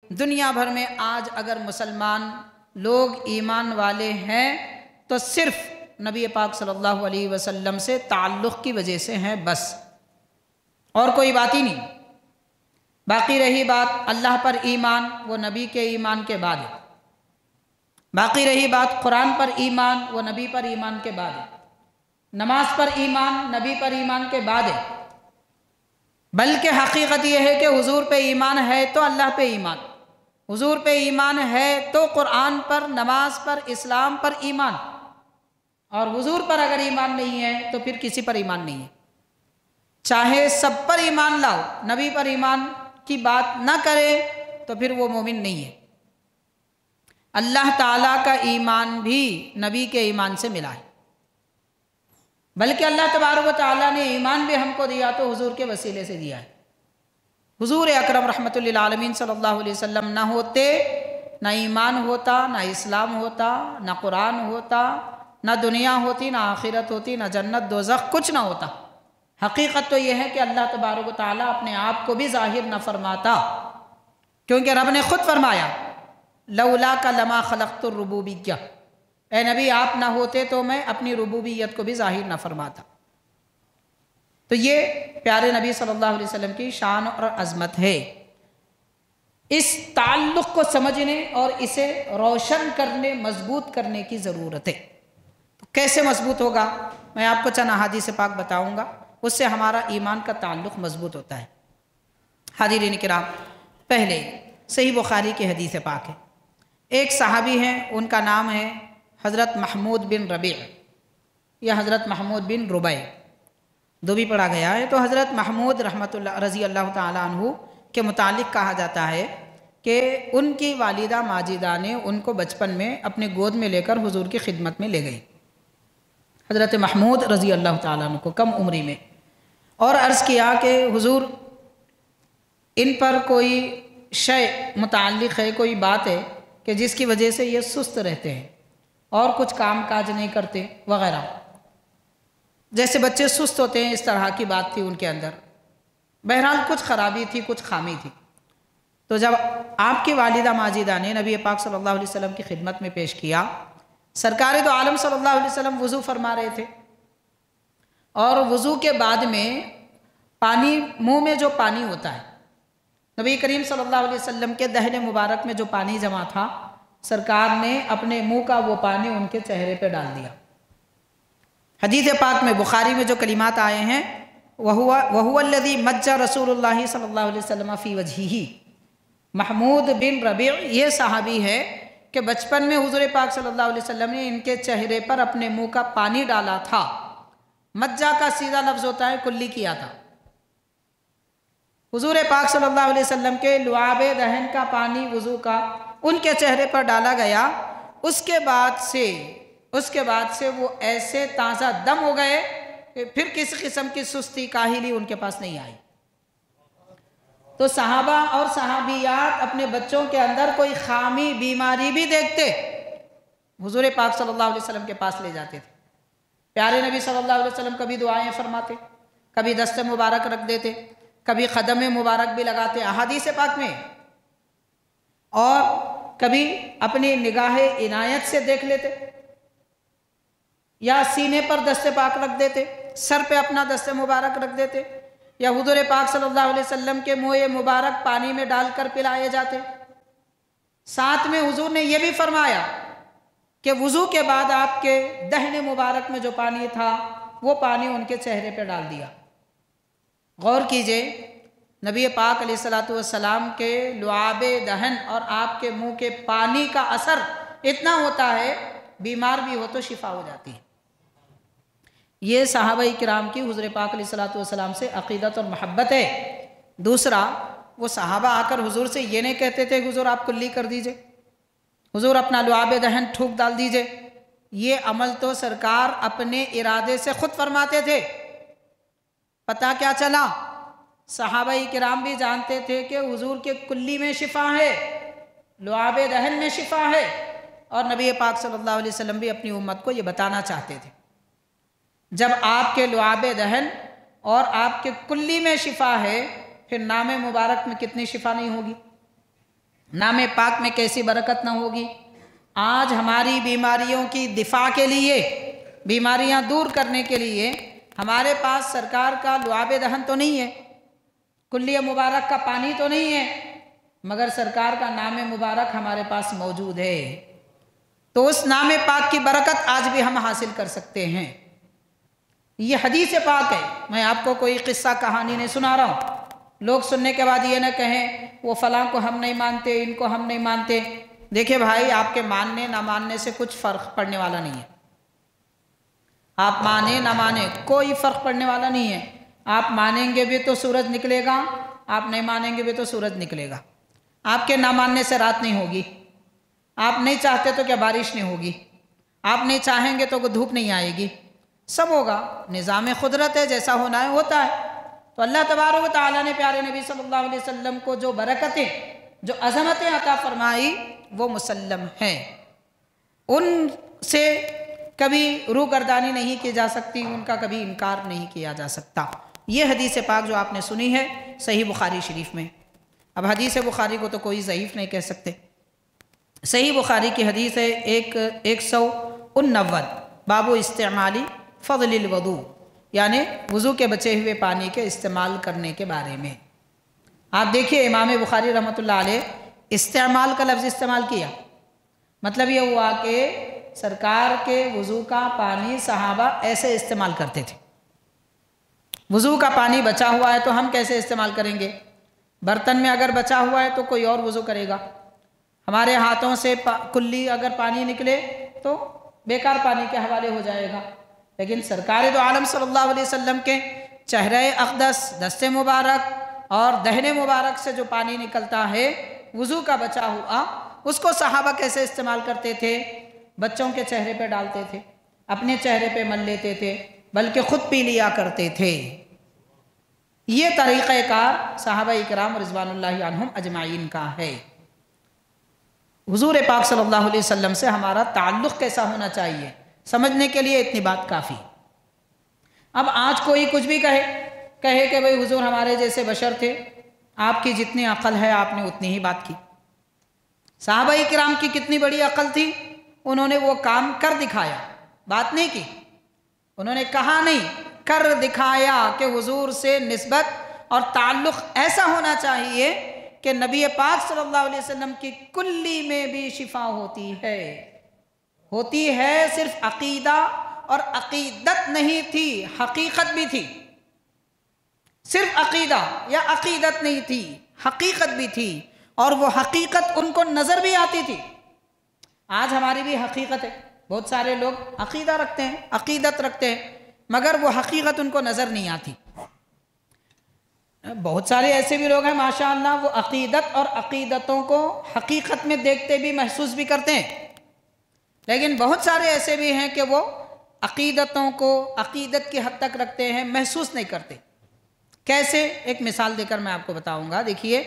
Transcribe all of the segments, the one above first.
दुनिया भर में आज अगर मुसलमान लोग ईमान वाले हैं तो सिर्फ नबी पाक सल्लल्लाहु अलैहि वसल्लम से ताल्लुक़ की वजह से हैं, बस और कोई बात ही नहीं। बाकी रही बात अल्लाह पर ईमान, वो नबी के ईमान के बाद है। बाकी रही बात कुरान पर ईमान, वो नबी पर ईमान के बाद है। नमाज पर ईमान नबी पर ईमान के बाद है। बल्कि हकीकत यह है कि हुजूर पे ईमान है तो अल्लाह पे ईमान, हुजूर पे ईमान है तो कुरान पर, नमाज पर, इस्लाम पर ईमान, और हुजूर पर अगर ईमान नहीं है तो फिर किसी पर ईमान नहीं है। चाहे सब पर ईमान लाओ, नबी पर ईमान की बात ना करे तो फिर वो मोमिन नहीं है। अल्लाह ताला का ईमान भी नबी के ईमान से मिला है, बल्कि अल्लाह तबारक व तआला ने ईमान भी हमको दिया तो हुजूर के वसीले से दिया है। हुजूर अकरम रहमतुल लिल आलमीन सल्लल्लाहु अलैहि वसल्लम ना होते, ना ईमान होता, ना इस्लाम होता, ना कुरान होता, ना दुनिया होती, ना आखिरत होती, ना जन्नत दोज़ख, कुछ ना होता। हकीकत तो यह है कि अल्लाह तबारक व तआला अपने आप को भी ज़ाहिर न फरमाता, क्योंकि रब ने खुद फरमाया लौला का लमा खलक़तुर रुबूबिय्या, ए नबी आप ना होते तो मैं अपनी रुबूबियत को भी ज़ाहिर न फरमाता। तो ये प्यारे नबी सल्लल्लाहु अलैहि वसल्लम की शान और अज़मत है। इस ताल्लुक़ को समझने और इसे रोशन करने, मजबूत करने की ज़रूरत है। तो कैसे मजबूत होगा, मैं आपको चंद अहादीस पाक बताऊँगा, उससे हमारा ईमान का ताल्लुक़ मजबूत होता है। हाज़िरीन किराम, पहले सही बुखारी की हदीस पाक है। एक सहाबी हैं, उनका नाम है हज़रत महमूद बिन रबी या हज़रत महमूद बिन रुबै, दो भी पढ़ा गया है। तो हज़रत महमूद रहमतुल्लाह रज़ी अल्लाह ताला अन्हु के मुतालिक कहा जाता है कि उनकी वालिदा माजिदा ने उनको बचपन में अपने गोद में लेकर हुजूर की खिदमत में ले गई, हज़रत महमूद रज़ी अल्लाह ताला अन्हु को कम उम्री में, और अर्ज़ किया कि हुजूर इन पर कोई शय मुताल्लिक़ है, कोई बात है कि जिसकी वजह से ये सुस्त रहते हैं और कुछ काम काज नहीं करते वगैरह, जैसे बच्चे सुस्त होते हैं इस तरह की बात थी उनके अंदर। बहरहाल कुछ ख़राबी थी, कुछ खामी थी। तो जब आपकी वालिदा माजिदा ने नबी पाक सल्लल्लाहु अलैहि वसल्लम की खिदमत में पेश किया, सरकार दो आलम सल्लल्लाहु अलैहि वसल्लम वज़ू फरमा रहे थे, और वज़ू के बाद में पानी, मुँह में जो पानी होता है, नबी करीम सल्लल्लाहु अलैहि वसल्लम के दहन मुबारक में जो पानी जमा था, सरकार ने अपने मुँह का वो पानी उनके चेहरे पे डाल दिया। हदीस पाक में, बुखारी में जो कलिमात आए हैं, वहुवल्लज़ी मज्जा रसूलुल्लाह सल्लल्लाहु अलैहि वसल्लम फ़ी वजहिही। महमूद बिन रबी ये सहाबी है कि बचपन में हुज़ूर पाक सल्लल्लाहु अलैहि वसल्लम ने इनके चेहरे पर अपने मुँह का पानी डाला था। मज्जा का सीधा लफ्ज़ होता है कुल्ली किया था। हुज़ूर पाक सल्लल्लाहु अलैहि वसल्लम के लुआबे दहन का पानी वज़ू का उनके चेहरे पर डाला गया। उसके बाद से वो ऐसे ताज़ा दम हो गए कि फिर किसी किस्म की सुस्ती, काहिली उनके पास नहीं आई। तो सहाबा और सहाबियात अपने बच्चों के अंदर कोई खामी, बीमारी भी देखते, हुज़ूर पाक सल्लल्लाहु अलैहि वसल्लम के पास ले जाते थे। प्यारे नबी सल्लल्लाहु अलैहि वसल्लम कभी दुआएं फरमाते, कभी दस्ते मुबारक रख देते, कभी क़दम मुबारक भी लगाते अहादीस पाक में, और कभी अपनी निगाह इनायत से देख लेते, या सीने पर दस्ते पाक रख देते, सर पे अपना दस्ते मुबारक रख देते, या हुज़ूर पाक सल्लल्लाहु अलैहि वसल्लम के मुँह मुबारक पानी में डालकर पिलाए जाते। साथ में हुज़ूर ने यह भी फरमाया कि वज़ू के बाद आपके दहने मुबारक में जो पानी था वो पानी उनके चेहरे पे डाल दिया। गौर कीजिए, नबी पाक अलैहिस्सलातु वस्सलाम के लुआबे दहन और आपके मुंह के पानी का असर इतना होता है, बीमार भी हो तो शिफा हो जाती है। ये सहाबाई किराम की हुज़ूर पाक अलैहिस्सलातु वस्सलाम से अक़ीदत और महब्बत है। दूसरा, वो सहाबा आकर हुज़ूर से ये नहीं कहते थे हुज़ूर आप कुल्ली कर दीजिए, हुज़ूर अपना लुआबे दहन ठूक डाल दीजिए। ये अमल तो सरकार अपने इरादे से खुद फरमाते थे। पता क्या चला, सहाबाई किराम भी जानते थे कि हुज़ूर के कुल्ली में शिफा है, लुआबे दहन में शिफा है, और नबी पाक सल्लल्लाहु अलैहि वसल्लम भी अपनी उम्मत को ये बताना चाहते थे। जब आपके लुआबे दहन और आपके कुल्ली में शिफा है, फिर नामे मुबारक में कितनी शिफा नहीं होगी। नाम पाक में कैसी बरकत ना होगी। आज हमारी बीमारियों की दिफा के लिए, बीमारियां दूर करने के लिए हमारे पास सरकार का लुआब दहन तो नहीं है, कुल्ली मुबारक का पानी तो नहीं है, मगर सरकार का नाम मुबारक हमारे पास मौजूद है। तो उस नाम पाक की बरकत आज भी हम हासिल कर सकते हैं। ये हदीस पाक है, मैं आपको कोई किस्सा कहानी नहीं सुना रहा हूँ। लोग सुनने के बाद ये ना कहें वो फलां को हम नहीं मानते, इनको हम नहीं मानते। देखिए भाई, आपके मानने ना मानने से कुछ फ़र्क पड़ने वाला नहीं है। आप माने ना माने कोई फ़र्क पड़ने वाला नहीं है। आप मानेंगे भी तो सूरज निकलेगा, आप नहीं मानेंगे भी तो सूरज निकलेगा। आपके ना मानने से रात नहीं होगी, आप नहीं चाहते तो क्या बारिश नहीं होगी, आप नहीं चाहेंगे तो धूप नहीं आएगी, सब होगा। निज़ाम कुदरत है, जैसा होना है होता है। तो अल्लाह तबारक व तआला ने प्यारे नबी सल्लल्लाहु अलैहि वसल्लम को जो बरकतें, जो अज़मतें अता फरमाई वो मुसल्लम हैं, उनसे कभी रूगर्दानी नहीं की जा सकती, उनका कभी इनकार नहीं किया जा सकता। ये हदीस पाक जो आपने सुनी है सही बुखारी शरीफ में। अब हदीस बुखारी को तो कोई ज़ईफ़ नहीं कह सकते। सही बुखारी की हदीस है 149, बाबू इस्तेमाली फ़ज़लिल वज़ू, यानी वज़ू के बचे हुए पानी के इस्तेमाल करने के बारे में। आप देखिए इमाम बुखारी रहमतुल्लाह अलैह इस्तेमाल का लफ्ज़ इस्तेमाल किया, मतलब ये हुआ कि सरकार के वज़ू का पानी सहाबा ऐसे इस्तेमाल करते थे। वज़ू का पानी बचा हुआ है तो हम कैसे इस्तेमाल करेंगे? बर्तन में अगर बचा हुआ है तो कोई और वज़ू करेगा। हमारे हाथों से कुल्ली अगर पानी निकले तो बेकार पानी के हवाले हो जाएगा। लेकिन सरकार दो आलम सल्लल्लाहु अलैहि वसल्लम के चेहरे अक़दस, दस्ते मुबारक और दहने मुबारक से जो पानी निकलता है वज़ू का बचा हुआ, उसको सहाबा कैसे इस्तेमाल करते थे? बच्चों के चेहरे पे डालते थे, अपने चेहरे पे मल लेते थे, बल्कि ख़ुद पी लिया करते थे। ये तरीक़ेकार सहाबा इकराम रिज़वानुल्लाहि अन्हुम अजमाइन का है। हुज़ूर पाक सल्लल्लाहु अलैहि वसल्लम से हमारा ताल्लुक़ कैसा होना चाहिए, समझने के लिए इतनी बात काफ़ी। अब आज कोई कुछ भी कहे कि भाई हुज़ूर हमारे जैसे बशर थे, आपकी जितनी अक़ल है आपने उतनी ही बात की। सहाबा इकराम की कितनी बड़ी अक़ल थी, उन्होंने वो काम कर दिखाया, बात नहीं की। उन्होंने कहा नहीं, कर दिखाया कि हुज़ूर से निस्बत और ताल्लुक़ ऐसा होना चाहिए कि नबी पाक सल्लल्लाहु अलैहि वसल्लम की कुल्ली में भी शिफा होती है। सिर्फ अक़ीदा और अक़ीदत नहीं थी, हकीकत भी थी। सिर्फ अक़ीदा या अक़ीदत नहीं थी, हकीकत भी थी, और वो हकीकत उनको नज़र भी आती थी। आज हमारी भी हकीकत है, बहुत सारे लोग अक़ीदा रखते हैं, अक़ीदत रखते हैं, मगर वो हकीकत उनको नज़र नहीं आती। बहुत सारे ऐसे भी लोग हैं माशाअल्लाह, वो अक़ीदत और अक़ीदतों को हकीकत में देखते भी महसूस भी करते हैं। लेकिन बहुत सारे ऐसे भी हैं कि वो अक़ीदतों को अक़ीदत की हद तक रखते हैं, महसूस नहीं करते। कैसे? एक मिसाल देकर मैं आपको बताऊंगा। देखिए,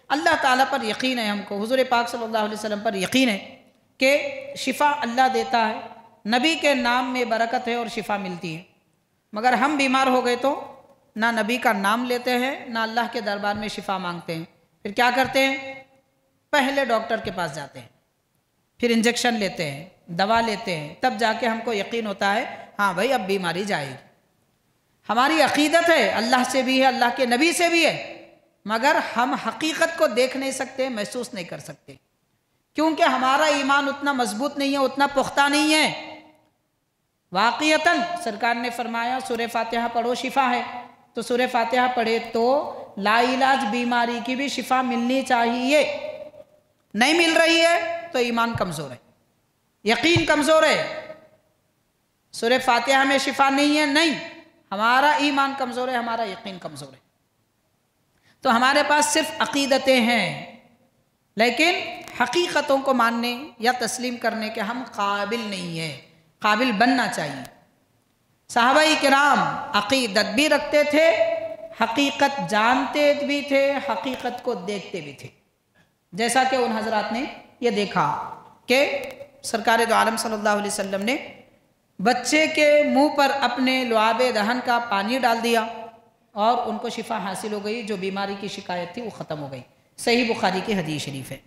अल्लाह ताला पर यकीन है हमको, हुज़ूर पाक सल्लल्लाहु अलैहि वसल्लम पर यकीन है कि शिफ़ा अल्लाह देता है, नबी के नाम में बरकत है और शिफ़ा मिलती है। मगर हम बीमार हो गए तो ना नबी का नाम लेते हैं, ना अल्लाह के दरबार में शिफ़ा मांगते हैं। फिर क्या करते हैं? पहले डॉक्टर के पास जाते हैं, फिर इंजेक्शन लेते हैं, दवा लेते हैं, तब जाके हमको यकीन होता है हाँ भाई अब बीमारी जाएगी। हमारी अक़ीदत है, अल्लाह से भी है, अल्लाह के नबी से भी है, मगर हम हकीकत को देख नहीं सकते, महसूस नहीं कर सकते, क्योंकि हमारा ईमान उतना मजबूत नहीं है, उतना पुख्ता नहीं है। वाक़ियतन सरकार ने फरमाया सूरह फातिहा पढ़ो, शिफ़ा है, तो सूरह फातिहा पढ़े तो लाइलाज बीमारी की भी शिफ़ा मिलनी चाहिए। नहीं मिल रही है तो ईमान कमज़ोर है, यकीन कमज़ोर है। सूरह फातिहा में शिफ़ा नहीं है, नहीं, हमारा ईमान कमज़ोर है, हमारा यकीन कमज़ोर है। तो हमारे पास सिर्फ अक़ीदतें हैं, लेकिन हकीकतों को मानने या तस्लीम करने के हम काबिल नहीं हैं, काबिल बनना चाहिए। सहाबाई किराम अक़ीदत भी रखते थे, हकीकत जानते भी थे, हकीकत को देखते भी थे। जैसा कि उन हजरात ने यह देखा कि सरकार दो आलम सल्लल्लाहु अलैहि वसल्लम ने बच्चे के मुंह पर अपने लुआब दहन का पानी डाल दिया और उनको शिफा हासिल हो गई, जो बीमारी की शिकायत थी वो ख़त्म हो गई। सही बुखारी की हदीस शरीफ है।